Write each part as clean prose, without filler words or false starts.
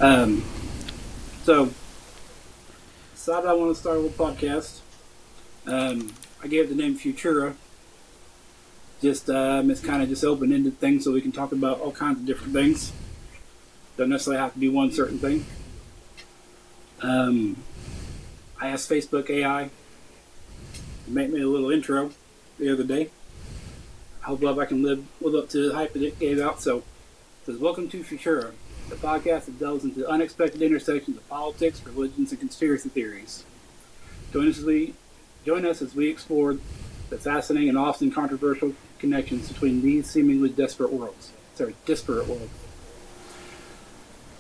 Um, so, decided I want to start a little podcast. I gave it the name Futura. Just it's kind of just open-ended thing, so we can talk about all kinds of different things. Don't necessarily have to be one certain thing. I asked Facebook AI to make me a little intro the other day. I hope I can live up to the hype that it gave out. So, it says, "Welcome to Futura, the podcast that delves into unexpected intersections of politics, religions, and conspiracy theories. Join us as we explore the fascinating and often controversial connections between these seemingly disparate worlds.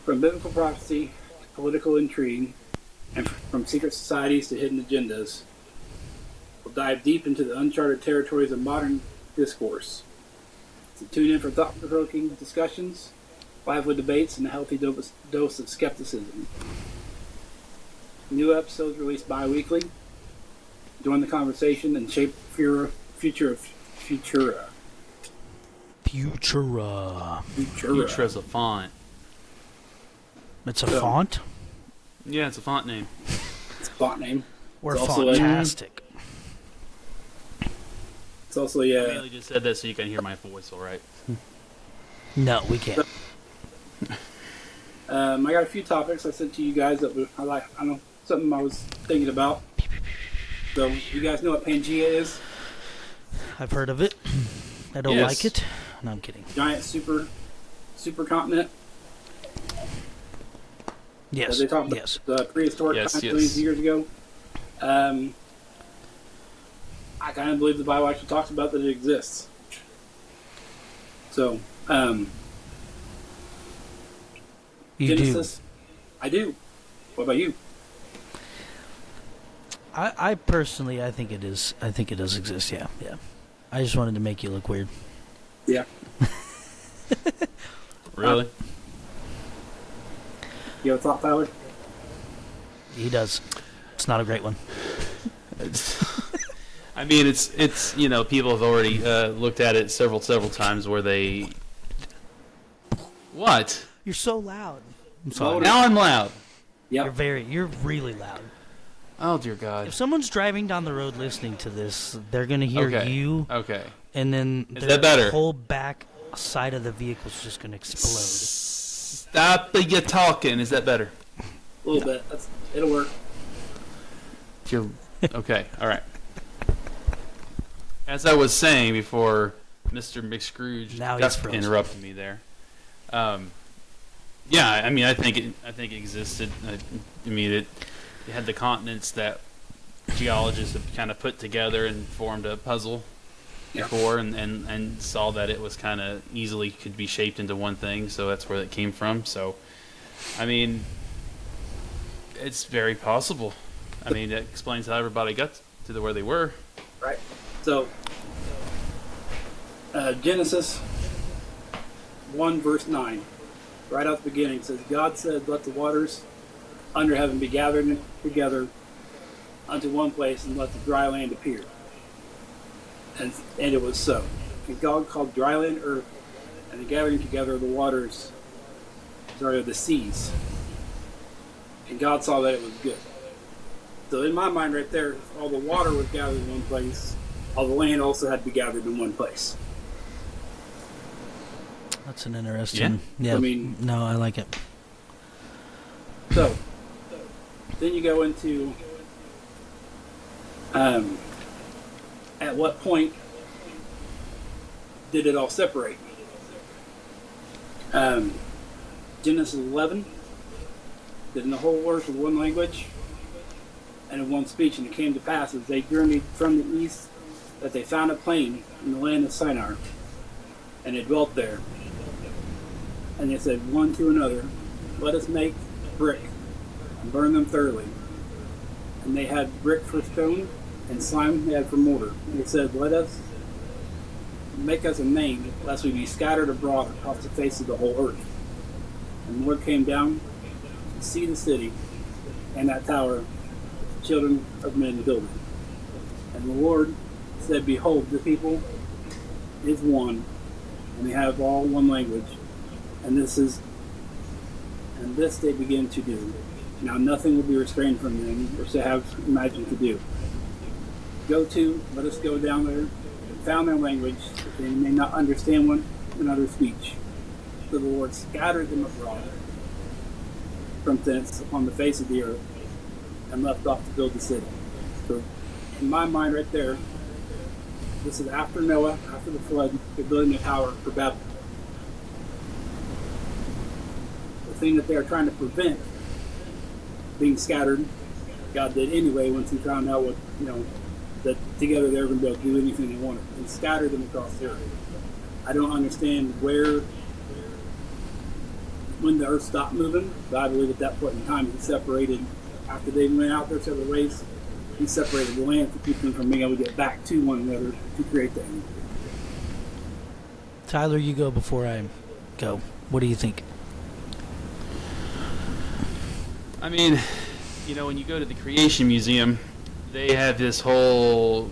From biblical prophecy to political intrigue, and from secret societies to hidden agendas, we'll dive deep into the uncharted territories of modern discourse. So tune in for thought-provoking discussions, lively debates, and a healthy dose of skepticism. New episodes released bi-weekly. Join the conversation and shape the future of Futura. Futura. Futura is a font. It's a font? Yeah, it's a font name. It's a font name. We're It's also fantastic. It's also I mainly just said that so you can hear my voice, all right? No, we can't. I got a few topics I sent to you guys that I like. I don't know, something I was thinking about. So, you guys know what Pangea is? I've heard of it. I don't like it. No, I'm kidding. Giant supercontinent. Yes. They talked about the prehistoric times millions of years ago. I kind of believe the Bible actually talks about that it exists. So, you Genesis. do. I do. What about you? I personally, I think it is. I think it does exist. Yeah. I just wanted to make you look weird. Yeah. Really? You have a thought, Tyler? He does. It's not a great one. I mean, it's people have already looked at it several times where they. What? You're so loud. I'm sorry. Now I'm loud. Yeah. You're really loud. Oh dear God! If someone's driving down the road listening to this, they're gonna hear you. Okay. And then the better? Whole back side of the vehicle is just gonna explode. Stop you talking. Is that better? A little bit. It'll work. Okay. All right. As I was saying before, Mr. McScrooge interrupted me there. Yeah, I mean, I think it existed. I mean, it had the continents that geologists have kind of put together and formed a puzzle before, and saw that it was kind of easily could be shaped into one thing. So that's where it came from. So, I mean, it's very possible. I mean, that explains how everybody got to where they were. Right. So, Genesis 1 verse 9, right out the beginning, says, "God said, let the waters under heaven be gathered together unto one place, and let the dry land appear. And it was so. And God called dry land earth, and the gathering together of the waters, of the seas. And God saw that it was good." So in my mind right there, all the water was gathered in one place, all the land also had to be gathered in one place. That's an interesting... Yeah. I mean... No, I like it. So, then you go into... at what point did it all separate? Genesis 11, then the whole earth was one language and in one speech, and it came to pass as they journeyed from the east that they found a plain in the land of Shinar, and they dwelt there. And they said one to another, "Let us make brick and burn them thoroughly." And they had brick for stone, and slime they had for mortar. And they said, "Let us make us a name, lest we be scattered abroad across the face of the whole earth." And the Lord came down to see the city and that tower the children of men building. And the Lord said, "Behold, the people is one, and they have all one language. And this is and this they begin to do. Now nothing will be restrained from them, or to have imagined to do. Let us go down there, found their language, that they may not understand one another's speech. So the Lord scattered them abroad from thence upon the face of the earth, and left off to build the city. So, in my mind, right there, this is after Noah, after the flood, they're building a tower for Babel. The thing that they are trying to prevent being scattered, God did anyway once He found out that together they were going to be able to do anything they wanted, and scatter them across the earth. I don't understand when the earth stopped moving, but I believe at that point in time He separated, after they went out their separate ways, He separated the land to keep them from being able to get back to one another to create that. Tyler, you go before I go. What do you think? I mean, when you go to the Creation Museum, they have this whole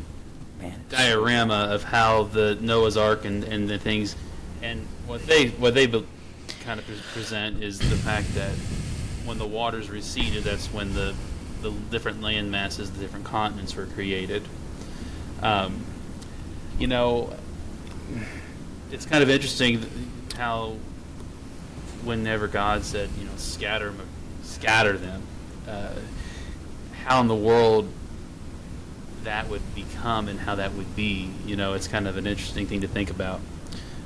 diorama of how the Noah's Ark and the things, and what they kind of present is the fact that when the waters receded, that's when the different land masses, the different continents were created. It's kind of interesting how whenever God said, scatter them, how in the world that would become and how that would be. It's kind of an interesting thing to think about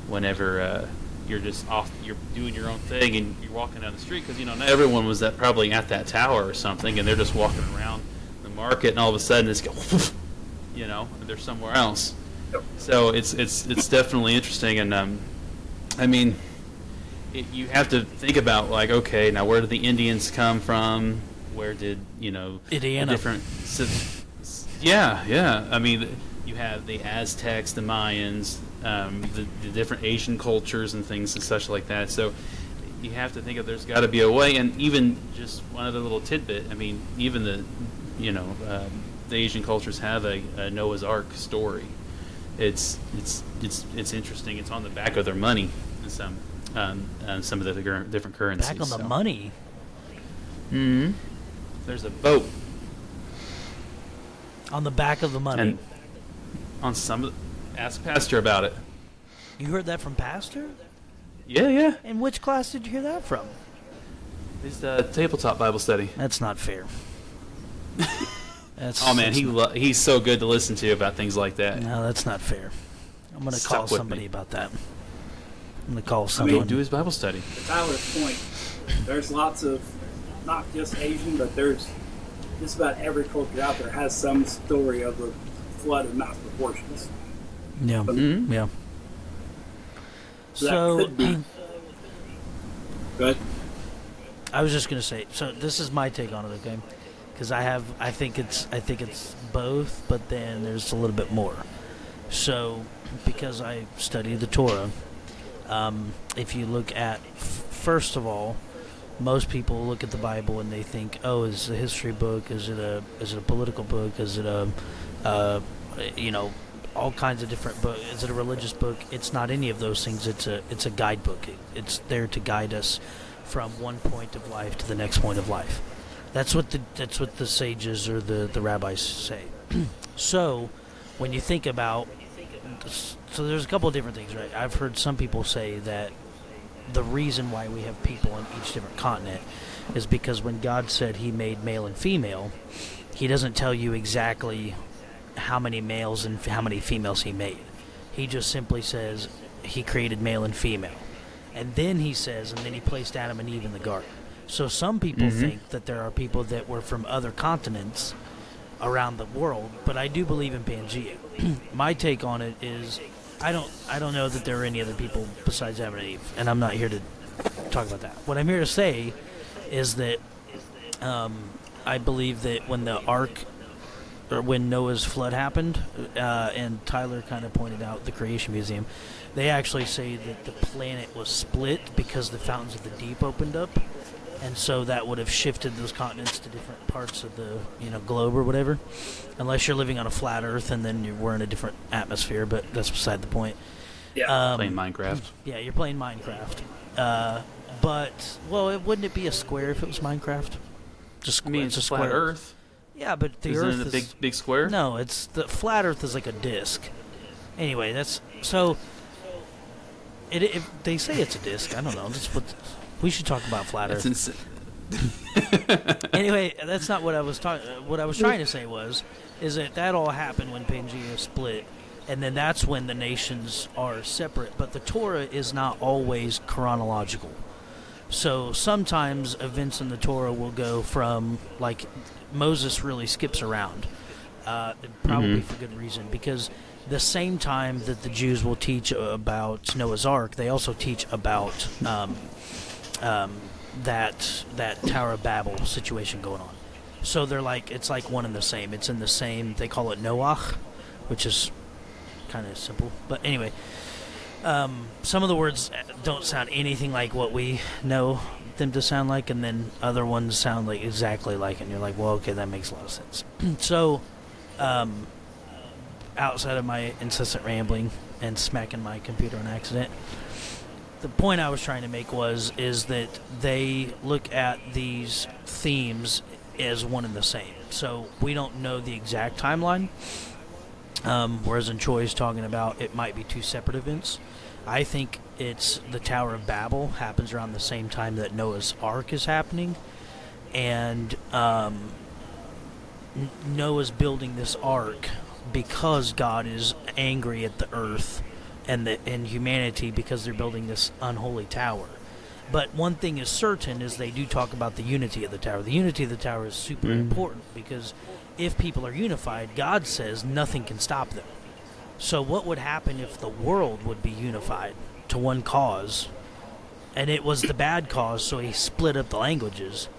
whenever you're just off, you're doing your own thing and you're walking down the street, because not everyone was probably at that tower or something, and they're just walking around the market, and all of a sudden it's and they're somewhere else. So it's definitely interesting, and you have to think about, like, okay, now where did the Indians come from? Where did Indiana. Different? Yeah. I mean, you have the Aztecs, the Mayans, the different Asian cultures and things and such like that. So you have to think of, there's got to be a way. And even just one other little tidbit. I mean, even the Asian cultures have a Noah's Ark story. It's interesting. It's on the back of their money and some of the different currencies. Back on the money. Mm-hmm. There's a boat on the back of the money. And on some of ask Pastor about it. You heard that from Pastor? Yeah. In which class did you hear that from? His tabletop Bible study. That's not fair. Oh man, he's so good to listen to about things like that. No, that's not fair. I'm going to call somebody about that. I'm going to call someone. Do his Bible study. To Tyler's point, there's lots of, not just Asian, but there's just about every culture out there has some story of a flood of mass proportions. Yeah. Mm-hmm. Yeah. So that could be. Good. I was just going to say, so this is my take on it, okay? Because I think it's both, but then there's a little bit more. So, because I study the Torah, if you look at, first of all, most people look at the Bible and they think, oh, is it a history book? Is it a political book? Is it all kinds of different books? Is it a religious book? It's not any of those things. It's a guidebook. It's there to guide us from one point of life to the next point of life. That's what the sages or the rabbis say. So, when you think about, so there's a couple of different things, right? I've heard some people say that the reason why we have people on each different continent is because when God said He made male and female, He doesn't tell you exactly how many males and how many females He made. He just simply says He created male and female. And then He says, and then He placed Adam and Eve in the garden. So some people think that there are people that were from other continents around the world, but I do believe in Pangea. My take on it is I don't know that there are any other people besides Adam and Eve, and I'm not here to talk about that. What I'm here to say is that I believe that when the ark, or when Noah's flood happened, and Tyler kind of pointed out the Creation Museum, they actually say that the planet was split because the fountains of the deep opened up. And so that would have shifted those continents to different parts of the globe or whatever, unless you're living on a flat Earth and then we're in a different atmosphere. But that's beside the point. Yeah, playing Minecraft. Yeah, you're playing Minecraft. But wouldn't it be a square if it was Minecraft? Just I mean, it's a flat Earth. Yeah, but the Isn't Earth it a is big square? No, it's the flat Earth is like a disc. Anyway, that's so. If they say it's a disc, I don't know. We should talk about flat Earth. Anyway, that's not what I was talking. What I was trying to say is that all happened when Pangea split, and then that's when the nations are separate. But the Torah is not always chronological. So sometimes events in the Torah will go from, like, Moses really skips around, probably for good reason, because the same time that the Jews will teach about Noah's Ark, they also teach about that Tower of Babel situation going on. So they're like, it's like one and the same. It's in the same, they call it Noach, which is kind of simple. But anyway, some of the words don't sound anything like what we know them to sound like, and then other ones sound like exactly like it, and you're like, well, okay, that makes a lot of sense. So, outside of my incessant rambling and smacking my computer on accident, the point I was trying to make is that they look at these themes as one and the same. So we don't know the exact timeline, whereas in Choi's talking about it might be two separate events. I think it's the Tower of Babel happens around the same time that Noah's Ark is happening, and Noah's building this ark because God is angry at the earth and humanity because they're building this unholy tower. But one thing is certain is they do talk about the unity of the tower. The unity of the tower is super important because if people are unified, God says nothing can stop them. So what would happen if the world would be unified to one cause, and it was the bad cause, so he split up the languages?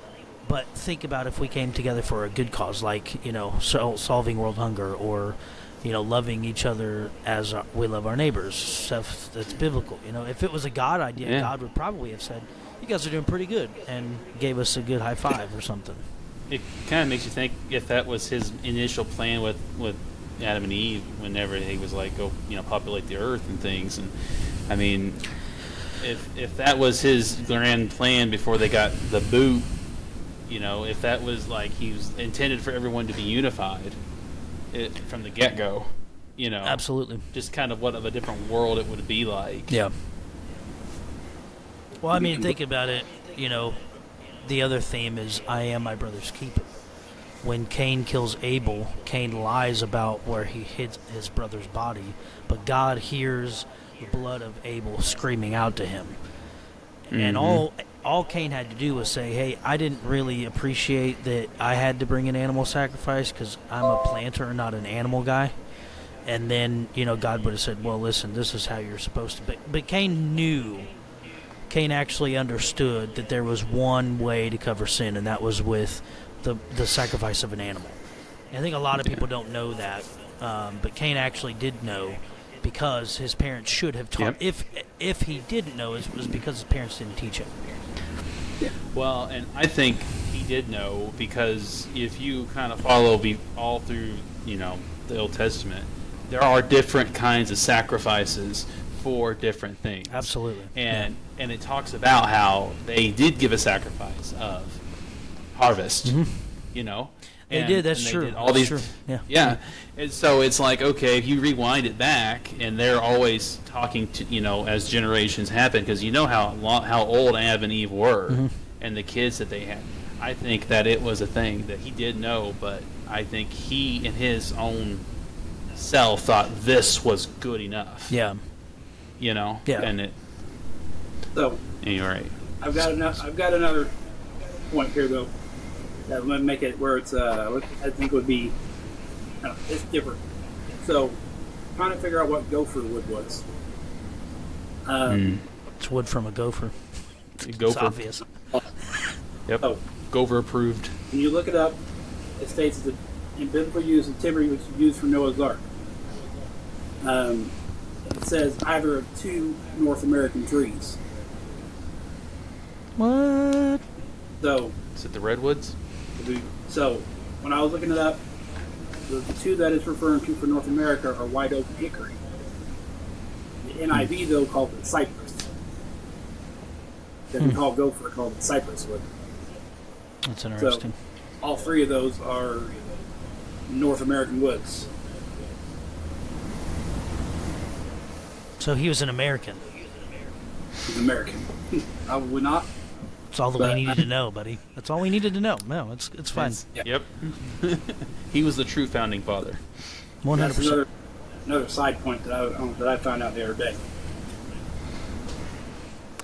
But think about if we came together for a good cause, like, solving world hunger, or, loving each other as we love our neighbors, stuff that's biblical. If it was a God idea, God would probably have said, you guys are doing pretty good, and gave us a good high five or something. It kind of makes you think if that was his initial plan with Adam and Eve, whenever he was like, go, populate the earth and things. And I mean, if that was his grand plan before they got the boot, if that was like he was intended for everyone to be unified from the get-go, absolutely, just kind of what of a different world it would be like. Yeah. Well, I mean, think about it. The other theme is I am my brother's keeper. When Cain kills Abel, Cain lies about where he hid his brother's body, but God hears the blood of Abel screaming out to him. And all Cain had to do was say, hey, I didn't really appreciate that I had to bring an animal sacrifice because I'm a planter, not an animal guy. And then, God would have said, well, listen, this is how you're supposed to be. But Cain actually understood that there was one way to cover sin, and that was with the sacrifice of an animal. And I think a lot of people don't know that, but Cain actually did know, because his parents should have taught. If he didn't know, it was because his parents didn't teach him. Well, and I think he did know, because if you kind of follow all through, the Old Testament, there are different kinds of sacrifices for different things. Absolutely. And it talks about how they did give a sacrifice of harvest, They did, that's true. Did all these, true. Yeah. And so it's like, okay, if you rewind it back, and they're always talking to, as generations happen, because how old Adam and Eve were, and the kids that they had. I think that it was a thing that he did know, but I think he in his own self thought this was good enough. Yeah. Yeah. And it. So. And you're right. I've got another point here though. That would make it where it's I think would be it's different. So, trying to figure out what gopher wood was. It's wood from a gopher. Gopher. It's obvious. Yep. Oh. Gopher approved. When you look it up, it states that in biblical use of timber which was used for Noah's Ark. It says either of two North American trees. What? So. Is it the redwoods? So, when I was looking it up, the two that it's referring to for North America are white oak and hickory. The NIV, though, called it cypress. that we call gopher called cypress wood. That's interesting. So, all three of those are North American woods. So he was an American. He's American. Probably not. That's all that we needed to know, buddy. That's all we needed to know. No, it's fine. Yep. He was the true founding father. 100%. That's another side point that I found out the other day.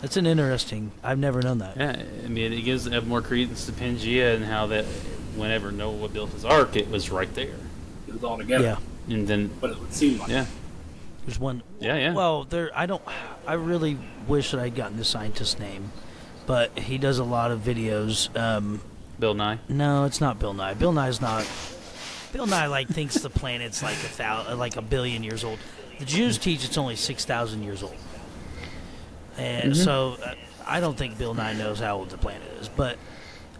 It's an interesting. I've never known that. Yeah, I mean, it gives more credence to Pangea and how that whenever Noah built his ark, it was right there. It was all together. Yeah. And then, But it would seem like. yeah. There's one. Yeah. Well, I really wish that I'd gotten the scientist's name, but he does a lot of videos. Bill Nye. No, it's not Bill Nye. Bill Nye's not. Bill Nye thinks the planet's like a billion years old. The Jews teach it's only 6,000 years old, and so I don't think Bill Nye knows how old the planet is. But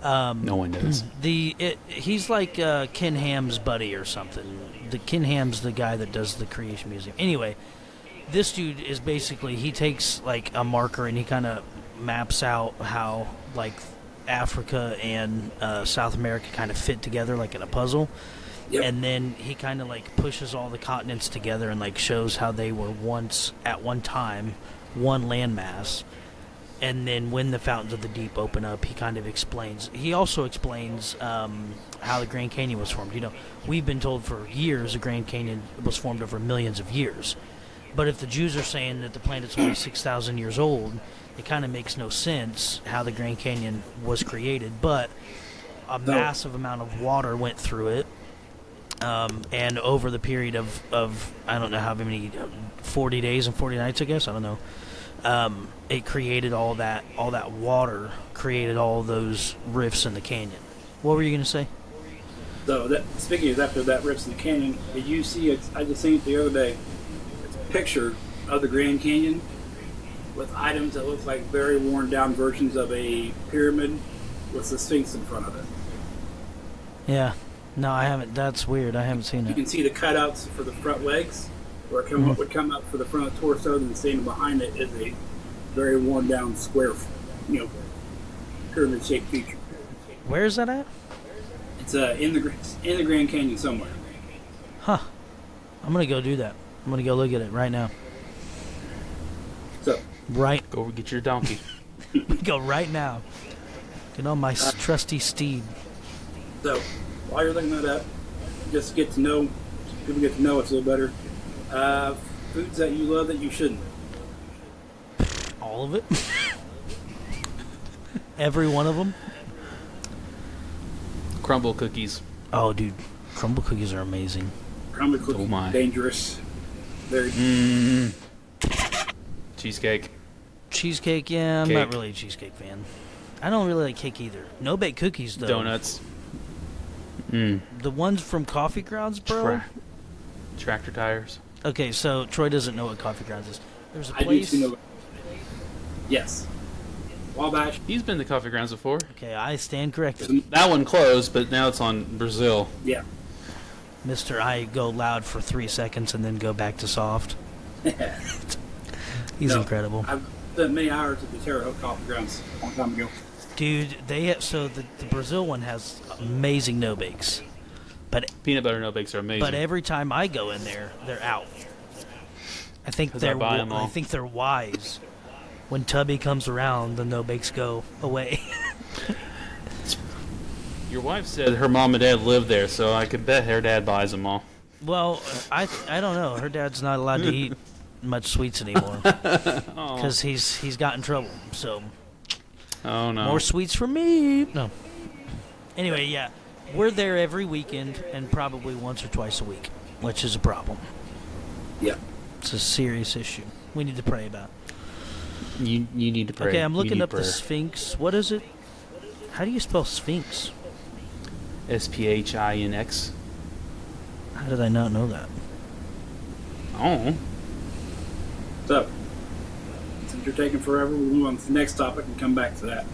No one does. He's like Ken Ham's buddy or something. Ken Ham's the guy that does the Creation Museum. Anyway, this dude is basically, he takes like a marker and he kind of maps out how like Africa and South America kind of fit together like in a puzzle. Yep. And then he kind of like pushes all the continents together and like shows how they were once at one time one landmass. And then when the fountains of the deep open up, he kind of explains. He also explains how the Grand Canyon was formed. You know, we've been told for years the Grand Canyon was formed over millions of years. But if the Jews are saying that the planet's only 6,000 years old, it kind of makes no sense how the Grand Canyon was created. But a massive amount of water went through it. And over the period of I don't know how many, 40 days and 40 nights, I guess, I don't know. It created all that water, created all those rifts in the canyon. What were you going to say? So, speaking of after that rifts in the canyon, did you see it? I just seen it the other day. It's a picture of the Grand Canyon with items that look like very worn down versions of a pyramid with the Sphinx in front of it. Yeah. No, I haven't. That's weird. I haven't seen You it. can see the cutouts for the front legs, where it would come up for the front torso, and standing behind it is a very worn down square, pyramid shaped feature. Where is that at? It's in the Grand Canyon somewhere. Huh. I'm going to go do that. I'm going to go look at it right now. So, Right. Go get your donkey. Go right now. Get on my trusty steed. So, while you're looking that up, just get to know people get to know us a little better. Foods that you love that you shouldn't. All of it? Every one of them? Crumble cookies. Oh, dude. Crumble cookies are amazing. Crumble cookies, Oh my. dangerous. Very. Cheesecake. Cheesecake, yeah. I'm Cake. not really a cheesecake fan. I don't really like cake either. No-bake cookies, though. Donuts. The ones from Coffee Grounds, bro? Tractor tires. Okay, so Troy doesn't know what Coffee Grounds is. There's a I do place... know. Yes. Wabash. He's been to Coffee Grounds before. Okay, I stand corrected. That one closed, but now it's on Brazil. Yeah. Mr. I go loud for 3 seconds and then go back to soft. He's incredible. I've spent many hours at the Terre Haute Coffee Grounds a long time ago. Dude, they have, so the Brazil one has amazing no-bakes. But Peanut butter no bakes are amazing. But every time I go in there, they're out. I think 'Cause I buy 'em all. I think they're wise. When Tubby comes around, the no bakes go away. Your wife said her mom and dad lived there, so I could bet her dad buys them all. Well, I don't know. Her dad's not allowed to eat much sweets anymore because he's got in trouble. So Oh no. more sweets for me. No. Anyway, yeah, we're there every weekend and probably once or twice a week, which is a problem. Yeah. It's a serious issue. We need to pray about. You need to pray. Okay, I'm You looking need up the prayer. Sphinx. What is it? How do you spell Sphinx? SPHINX. How did I not know that? Oh. So, since you're taking forever, we'll move on to the next topic and come back to that.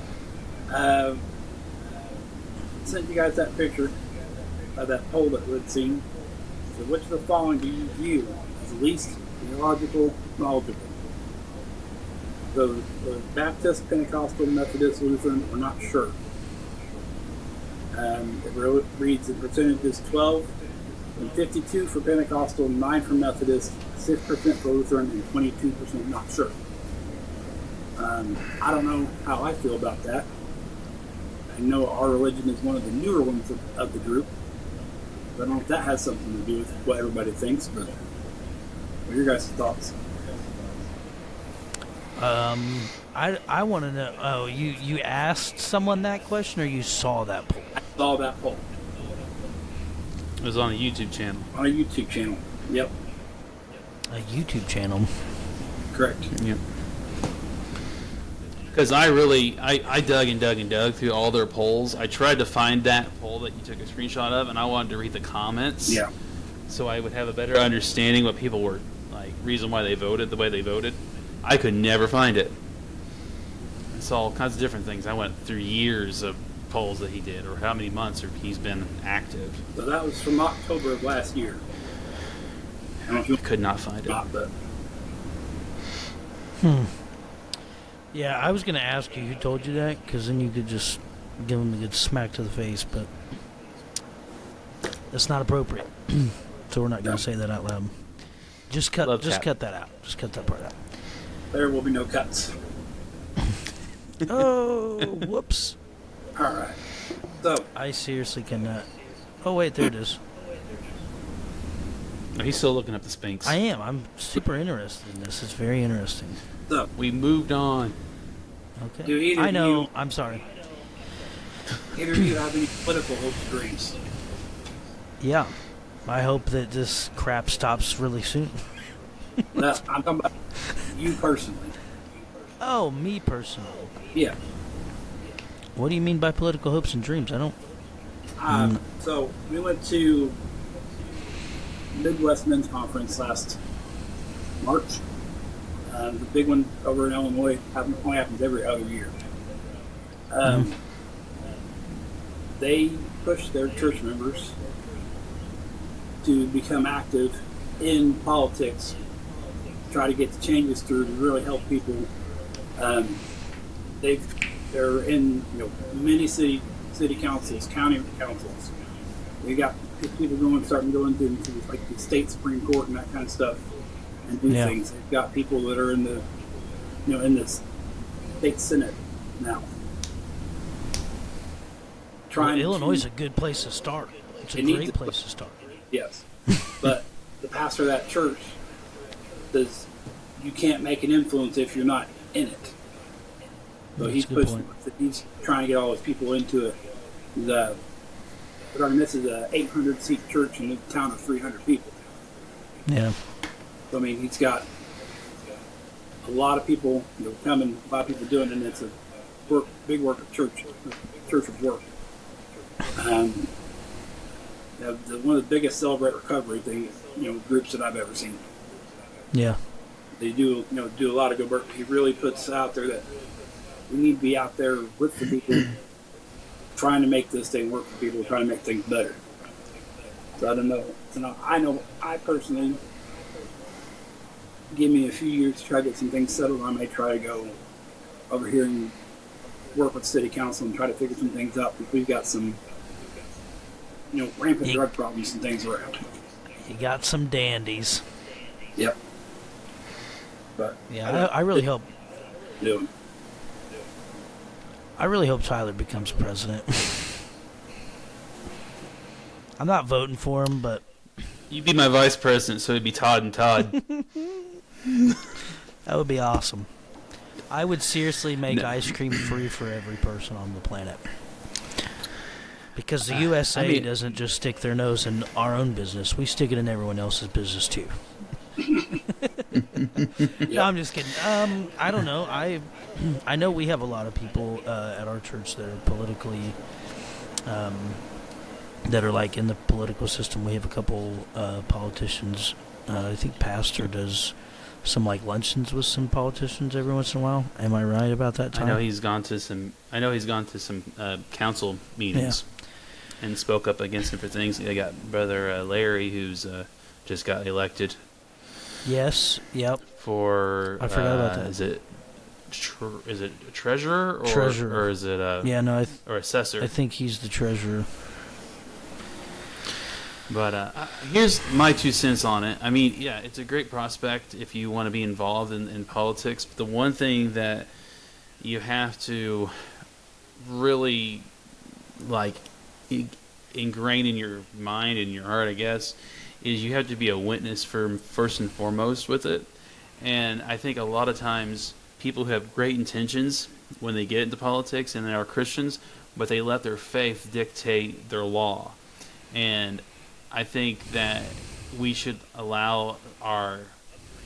Sent you guys that picture of that pole that we'd seen. So, which of the following do you view as least theological knowledgeable? The Baptist, Pentecostal, Methodist, Lutheran, we're not sure. It reads the percentage is 12 and 52 for Pentecostal, 9 for Methodist, 6% for Lutheran, and 22% not sure. I don't know how I feel about that. I know our religion is one of the newer ones of the group. I don't know if that has something to do with what everybody thinks, but what are your guys' thoughts? I want to know. Oh, you asked someone that question, or you saw that poll? I saw that poll. It was on a YouTube channel. On a YouTube channel. Yep. A YouTube channel. Correct. Yep. Because I dug and dug and dug through all their polls. I tried to find that poll that you took a screenshot of, and I wanted to read the comments. Yeah. So I would have a better understanding what people were, like, reason why they voted the way they voted. I could never find it. I saw all kinds of different things. I went through years of polls that he did, or how many months he's been active. So that was from October of last year. I don't know if you Could not find it. but Yeah, I was going to ask you who told you that, because then you could just give him a good smack to the face, but that's not appropriate. So we're not going to say that out loud. Just cut that out. Just cut that part out. there will be no cuts. Oh, whoops. All right. So I seriously cannot. Oh, wait, there it is. No, he's still looking up the Sphinx. I am. I'm super interested in this. It's very interesting. We moved on. Okay. Do either I know. you- I'm sorry. either of you have any political hopes or dreams? Yeah. I hope that this crap stops really soon. Well, I'm talking about you personally. Oh, me personally. Yeah. What do you mean by political hopes and dreams? I don't. So we went to Midwest Men's Conference last March. The big one over in Illinois only happens every other year. They push their church members to become active in politics, try to get the changes through to really help people. They're in many city councils, county councils. We got people starting going into like the state Supreme Court and that kind of stuff, and do things. They've got people that are in the in the state Senate now. Illinois is a good place to start. It's a great place to start. Yes, but the pastor of that church says you can't make an influence if you're not in it. So he's pushing. He's trying to get all his people into it. This is a 800-seat church in a town of 300 people. Yeah. So I mean, he's got a lot of people coming, a lot of people doing it, and it's a big work of church of work. One of the biggest Celebrate Recovery groups that I've ever seen. Yeah. They do a lot of good work. He really puts out there that we need to be out there with the people, trying to make this thing work for people, trying to make things better. So I don't know. I personally, give me a few years to try to get some things settled. I may try to go over here and work with city council and try to figure some things out, because we've got some rampant drug problems and things around. You got some dandies. Yep. But yeah, I really hope. Doing. I really hope Tyler becomes president. I'm not voting for him, but You'd be my vice president, so it'd be Todd and Todd. that would be awesome. I would seriously make ice cream free for every person on the planet. Because the USA doesn't just stick their nose in our own business. We stick it in everyone else's business, too. No, I'm just kidding. I don't know. I know we have a lot of people at our church that are politically, that are like in the political system. We have a couple politicians. I think Pastor does some like luncheons with some politicians every once in a while. Am I right about that, Tom? I know he's gone to some council meetings and spoke up against him for things. They got Brother Larry, who's just got elected. Yes. Yep. For I forgot about that. Is it is it a treasurer or is it a or assessor? I think he's the treasurer. But here's my 2 cents on it. I mean, yeah, it's a great prospect if you want to be involved in politics. But the one thing that you have to really like ingrain in your mind and your heart, I guess, is you have to be a witness for first and foremost with it. And I think a lot of times people who have great intentions when they get into politics and they are Christians, but they let their faith dictate their law. And I think that we should allow our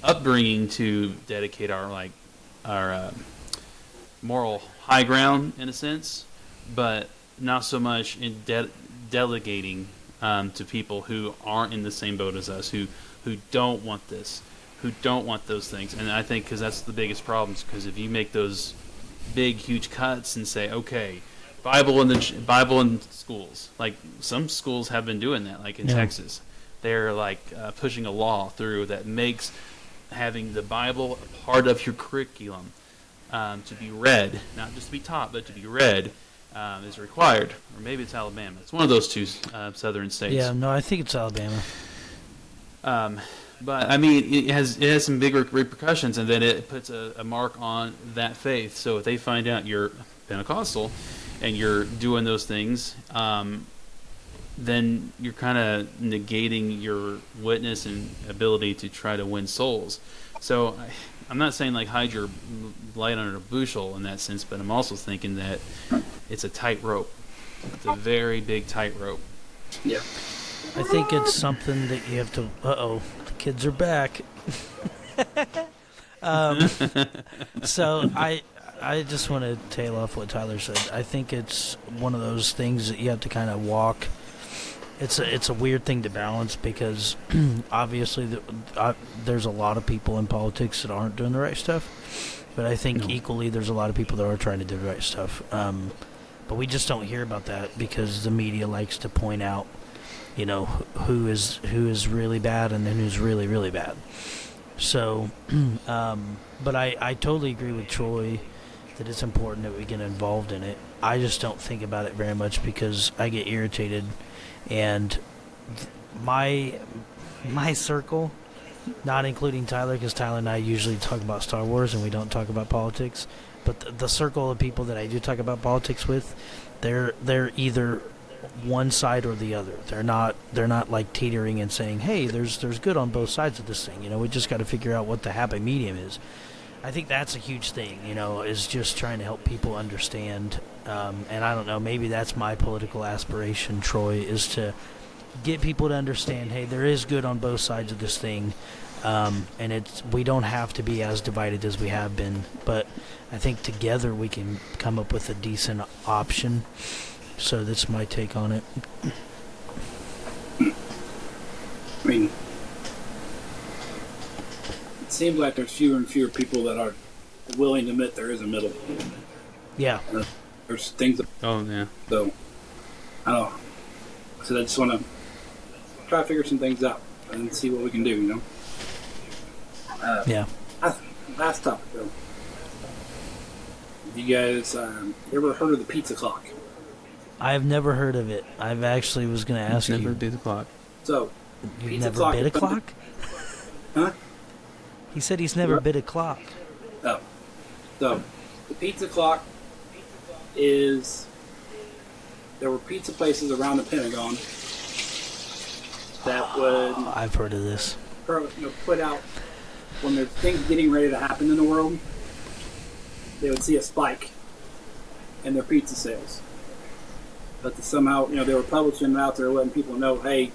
upbringing to dedicate our moral high ground in a sense, but not so much in delegating to people who aren't in the same boat as us, who don't want this, who don't want those things. And I think because that's the biggest problems, because if you make those big, huge cuts and say, okay, Bible in schools, like some schools have been doing that, like in Texas, they're like pushing a law through that makes having the Bible a part of your curriculum to be read, not just to be taught, but to be read. Is required, or maybe it's Alabama. It's one of those 2 southern states. Yeah, no, I think it's Alabama. But I mean, it has some big repercussions, and then it puts a mark on that faith. So if they find out you're Pentecostal and you're doing those things, then you're kind of negating your witness and ability to try to win souls. So I'm not saying like hide your light under a bushel in that sense, but I'm also thinking that it's a tightrope. It's a very big tightrope. Yeah. I think it's something that you have to... Uh-oh, the kids are back. So I just want to tail off what Tyler said. I think it's one of those things that you have to kind of walk. It's a weird thing to balance because obviously there's a lot of people in politics that aren't doing the right stuff, but I think equally there's a lot of people that are trying to do the right stuff. But we just don't hear about that because the media likes to point out, who is really bad and then who's really, really bad. So, but I totally agree with Troy that it's important that we get involved in it. I just don't think about it very much because I get irritated, and my circle, not including Tyler, because Tyler and I usually talk about Star Wars and we don't talk about politics, but the circle of people that I do talk about politics with, they're either one side or the other. They're not like teetering and saying, hey, there's good on both sides of this thing. We just got to figure out what the happy medium is. I think that's a huge thing, is just trying to help people understand. And I don't know, maybe that's my political aspiration, Troy, is to get people to understand, hey, there is good on both sides of this thing. And we don't have to be as divided as we have been. But I think together we can come up with a decent option. So that's my take on it. I mean, it seems like there's fewer and fewer people that are willing to admit there is a middle. Yeah. There's things that... Oh, yeah. So, I don't know. So I just want to try to figure some things out and see what we can do, Yeah. Last topic, though. You guys ever heard of the pizza clock? I've never heard of it. I've actually was going to ask you. Never bid a clock. So, You've never bid a clock? Huh? He said he's never bid a clock. Oh. So, the pizza clock is... There were pizza places around the Pentagon that would... I've heard of this. Put out... When there's things getting ready to happen in the world, they would see a spike in their pizza sales. But somehow, they were publishing it out there, letting people know, hey,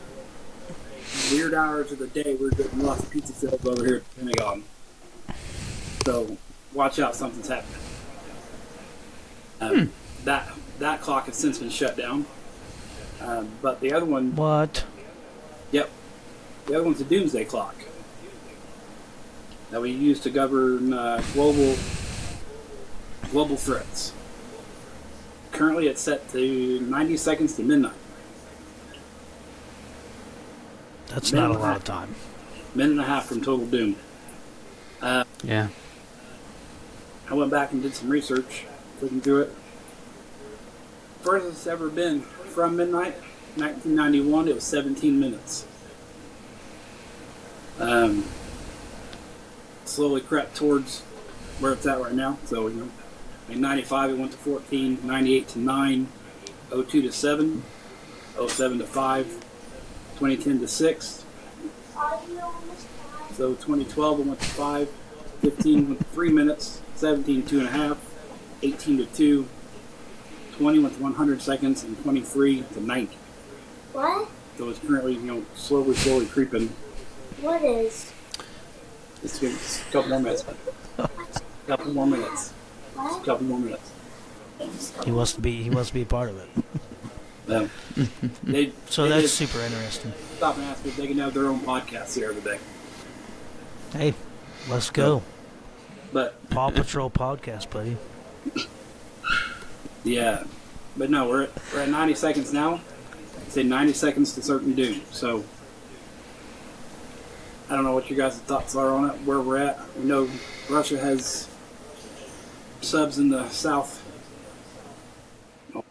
weird hours of the day, we're getting lots of pizza sales over here at the Pentagon. So, watch out, something's happening. That clock has since been shut down. But the other one... What? Yep. The other one's a doomsday clock that we use to govern global threats. Currently, it's set to 90 seconds to midnight. That's not a lot of time. Minute and a half from total doom. Yeah. I went back and did some research, looking through it. Furthest it's ever been from midnight, 1991, it was 17 minutes. Slowly crept towards where it's at right now. So, in 95 it went to 14, 98 to 9, 02 to 7, 07 to 5, 2010 to 6. So 2012 it went to 5, 15 went to 3 minutes, 17 2.5, 18 to 2, 20 went to 100 seconds, and 23 to 90. What? So it's currently, slowly creeping. What is? It's a couple more minutes. Couple more minutes. What? Couple more minutes. He wants to be a part of it. So that's super interesting. Stop and ask if they can have their own podcast here every day. Hey, let's go. But Paw Patrol podcast, buddy. yeah, but no, we're at 90 seconds now. Say 90 seconds to certain doom. So I don't know what your guys' thoughts are on it, where we're at. We know Russia has subs in the south.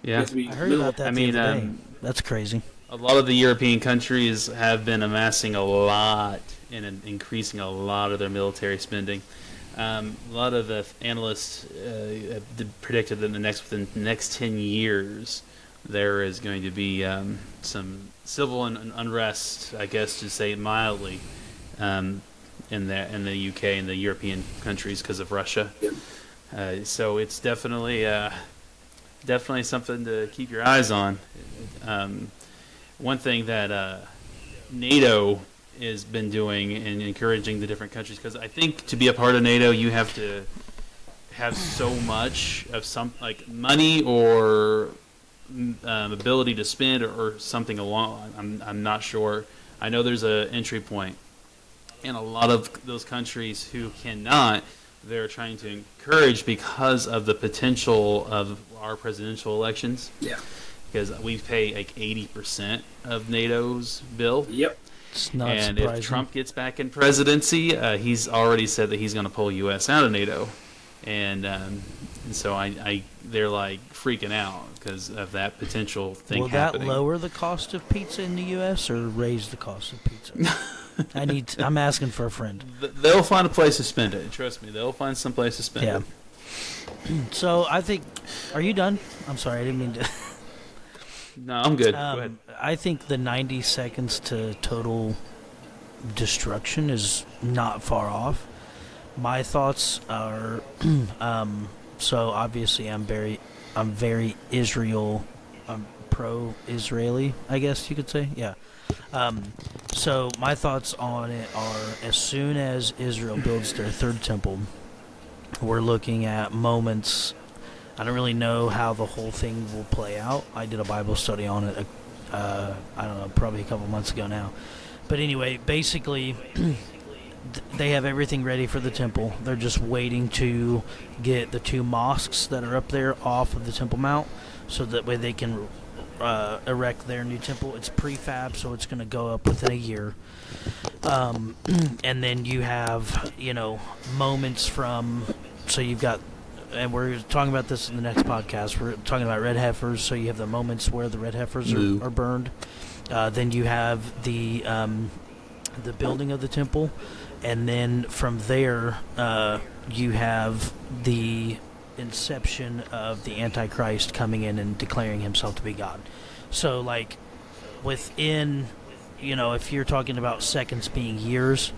Yeah, I heard about that the other day. That's crazy. A lot of the European countries have been amassing a lot and increasing a lot of their military spending. A lot of the analysts have predicted that within the next 10 years, there is going to be some civil and unrest, I guess to say it mildly, in the UK and the European countries because of Russia. So it's definitely something to keep your eyes on. One thing that NATO has been doing and encouraging the different countries, because I think to be a part of NATO, you have to have so much of some like money or ability to spend or something along. I'm not sure. I know there's an entry point, and a lot of those countries who cannot, they're trying to encourage because of the potential of our presidential elections. Yeah. Because we pay like 80% of NATO's bill. Yep. It's not and surprising. if Trump gets back in presidency, he's already said that he's going to pull U.S. out of NATO. And so they're like freaking out because of that potential thing happening. Will that lower the cost of pizza in the U.S. or raise the cost of pizza? I'm asking for a friend. They'll find a place to spend it. Trust me, they'll find some place to spend it. So I think, are you done? I'm sorry, I didn't mean to. No, I'm good. Go ahead. I think the 90 seconds to total destruction is not far off. My thoughts are, so obviously I'm very pro-Israeli, I guess you could say, yeah. So my thoughts on it are, as soon as Israel builds their third temple, we're looking at moments. I don't really know how the whole thing will play out. I did a Bible study on it, I don't know, probably a couple months ago now. But anyway, basically, they have everything ready for the temple. They're just waiting to get the two mosques that are up there off of the Temple Mount, so that way they can erect their new temple. It's prefab, so it's going to go up within a year. And then you have, moments from, so you've got, and we're talking about this in the next podcast, we're talking about red heifers, so you have the moments where the red heifers are burned. Then you have the building of the temple, and then from there you have the inception of the Antichrist coming in and declaring himself to be God. So, like, within, if you're talking about seconds being years,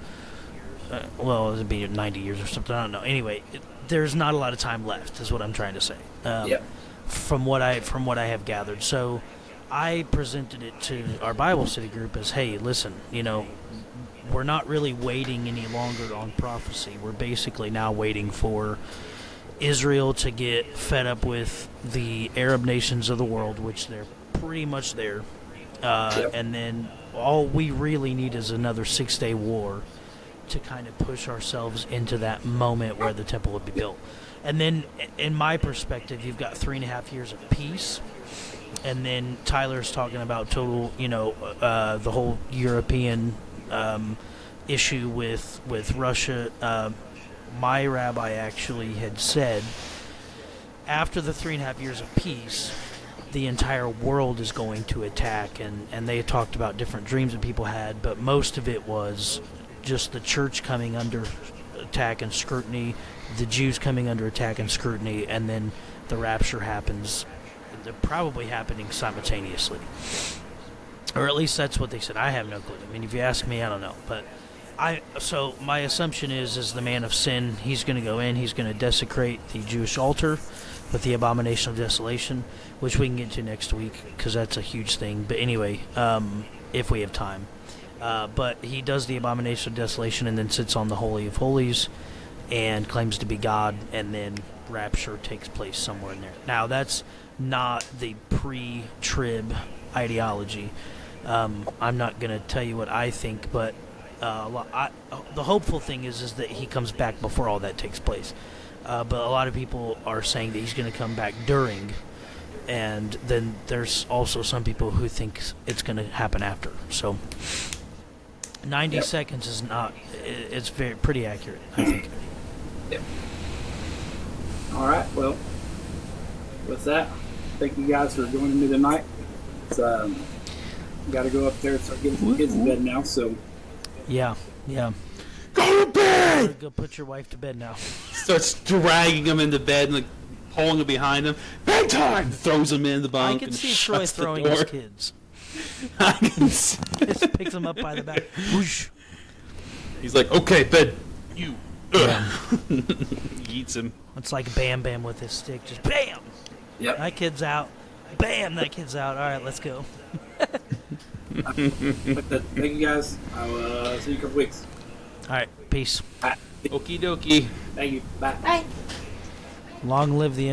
it'd be 90 years or something, I don't know. Anyway, there's not a lot of time left, is what I'm trying to say. From what I have gathered. So I presented it to our Bible study group as, hey, listen, we're not really waiting any longer on prophecy. We're basically now waiting for Israel to get fed up with the Arab nations of the world, which they're pretty much there. And then all we really need is another 6-day war to kind of push ourselves into that moment where the temple would be built. And then, in my perspective, you've got 3.5 years of peace. And then Tyler's talking about total, the whole European issue with Russia my rabbi actually had said after the 3.5 years of peace, the entire world is going to attack, and they talked about different dreams that people had, but most of it was just the church coming under attack and scrutiny, the Jews coming under attack and scrutiny, and then the rapture happens. They're probably happening simultaneously. Or at least that's what they said. I have no clue. I mean, if you ask me, I don't know. But so my assumption is the man of sin, he's going to go in, he's going to desecrate the Jewish altar with the abomination of desolation, which we can get to next week because that's a huge thing. But anyway, if we have time. But he does the abomination of desolation and then sits on the Holy of Holies and claims to be God, and then rapture takes place somewhere in there. Now, that's not the pre-trib ideology. I'm not going to tell you what I think, but the hopeful thing is that he comes back before all that takes place. But a lot of people are saying that he's going to come back during, and then there's also some people who think it's going to happen after. So 90 seconds is not, it's pretty accurate, I think. Yep. All right, well, with that, thank you guys for joining me tonight. It's, got to go up there and start getting some kids to bed now, so. Yeah. Go to bed! Go put your wife to bed now. Starts dragging him into bed and like pulling him behind him. Bedtime! Throws him in the bunk. I can and see Troy shuts the throwing door. his kids. I can see. Just picks them up by the back. Whoosh. He's like, okay, bed. You. Yeah. He eats him. It's like Bam Bam with his stick. Just bam! Yep. That kid's out. Bam! That kid's out. All right, let's go. Thank you guys. I'll see you in a couple weeks. All right, peace. All right. Okie dokie. Thank you. Bye. Bye. Long live the